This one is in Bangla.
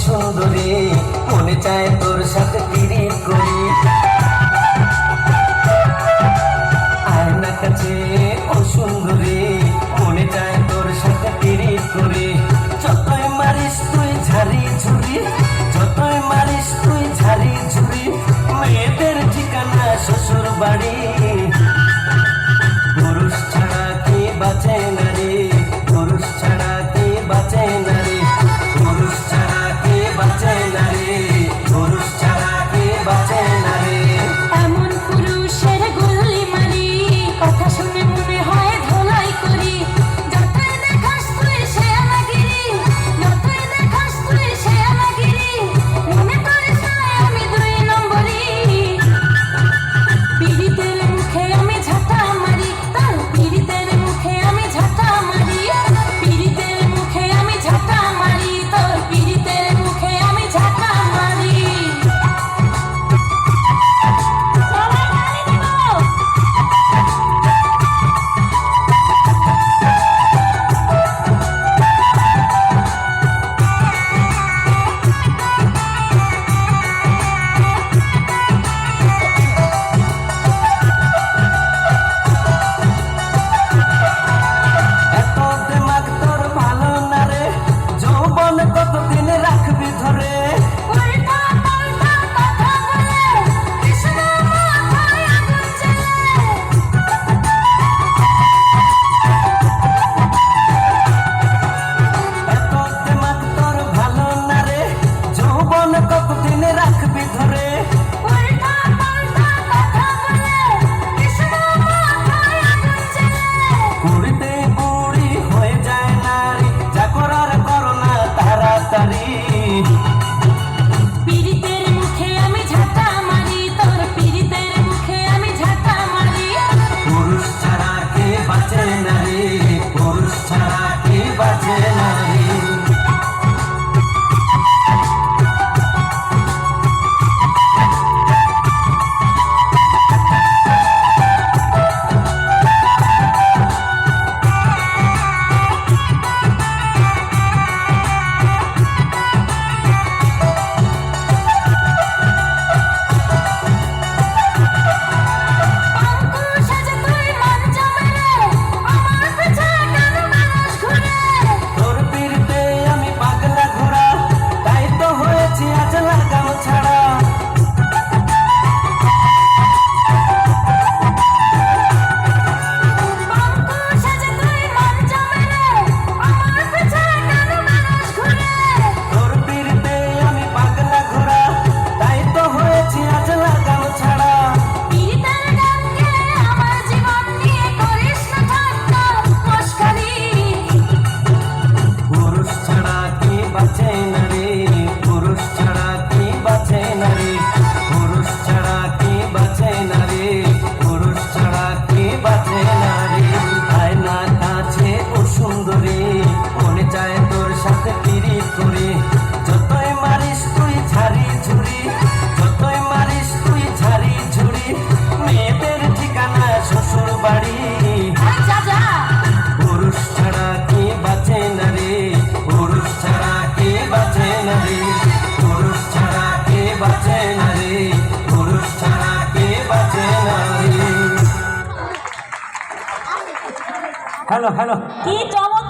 সুন্দরী, মনে চায় তোর সাথে পিরিত করি। আয় না কাছে ও সুন্দরী, মনে চায় তোর সাথে পিরিত করি। যতই মারিস তুই ঝাড়ি ঝুড়ি, যতই মারিস তুই ঝাড়ি ঝুড়ি, মেয়েদের ঠিকানা শ্বশুর বাড়ি। পুরুষ ছাড়া কি বাঁচে নারী, পুরুষ ছাড়া কি বাঁচে নারী, পুরুষ ছাড়া কি বাঁচে নারী, পুরুষ ছাড়া কি বাঁচে নারী। এমন পুরুষের গুল্লি মারি, কথা শুনে মনে হয় ধোলাই করি। যতই দেখাস তুই শেয়ালাগিরি, যতই দেখাস তুই শেয়ালাগিরি, মনে করিস না আমি দুই নম্বরি। পীড়িতের মুখে আমি ঝাঁটা মারি, তার পীড়িতের মুখে আমি ঝাঁটা মারি, পীড়িতের মুখে আমি ঝাঁটা মারি, তোর পীড়িতের মুখে আমি ঝাঁটা মারি। সবাই গালি দিব। এত দিমাগ তোর ভালো না রে, যৌবন কতদিন রাখবি ধরে। উল্টা পাল্টা কথা বলে কৃষ্ণ মাথায় আগুন জ্বলে। এত দিমাগ তোর ভালো না রে, যৌবন কতদিন রাখবি ধরে। উল্টা পাল্টা কথা বলে কৃষ্ণ মাথায় আগুন জ্বলে। কুড়িতে বুড়ি হয়ে যায় নারী, যা করার করো না তাড়াতাড়ি। পীড়িতের মুখে আমি ঝাঁটা মারি, তোর পীড়িতের মুখে আমি ঝাঁটা মারি। পুরুষ ছাড়া কে বাঁচে নারী, পুরুষ ছাড়া কে বাঁচে নারী। অঙ্কুশ আজ তুই মান জমেরে, আমার পিছে কেন মানুষ ঘুরে। তোর পিড়িতে আমি পাগলা ঘোড়া, তাই তো হয়েছি আজ লাগাম ছাড়া। অঙ্কুশ আজ তুই মান জমেরে, আমার পিছে কেন মানুষ ঘুরে। তোর পিড়িতে আমি পাগলা ঘোড়া, তাই তো হয়েছি আজ লাগাম ছাড়া। পীড়িতের ডাকে আমার জীবন নিয়ে করিস না ঠাট্টা মশকারি। পুরুষ ছাড়া কি বাঁচে নারী, পুরুষ ছাড়া কি বাঁচে নারী, পুরুষ ছাড়া কি বাঁচে নারী, পুরুষ ছাড়া কি বাঁচে নারী। আয় না কাছে ও সুন্দরী, মনে চায় তোর সাথে পিরিত করি। যতই মারিস তুই ঝাড়ি ঝুড়ি, যতই মারিস তুই ঝাড়ি ঝুড়ি, মেয়েদের ঠিকানা শ্বশুর বাড়ি। ওই যা যা। পুরুষ ছাড়া কি বাঁচে নারী, পুরুষ ছাড়া কি বাঁচে নারী, পুরুষ ছাড়া কি বাঁচে নারী, পুরুষ ছাড়া কি বাঁচে নারী। Hello hello. কি চমৎকার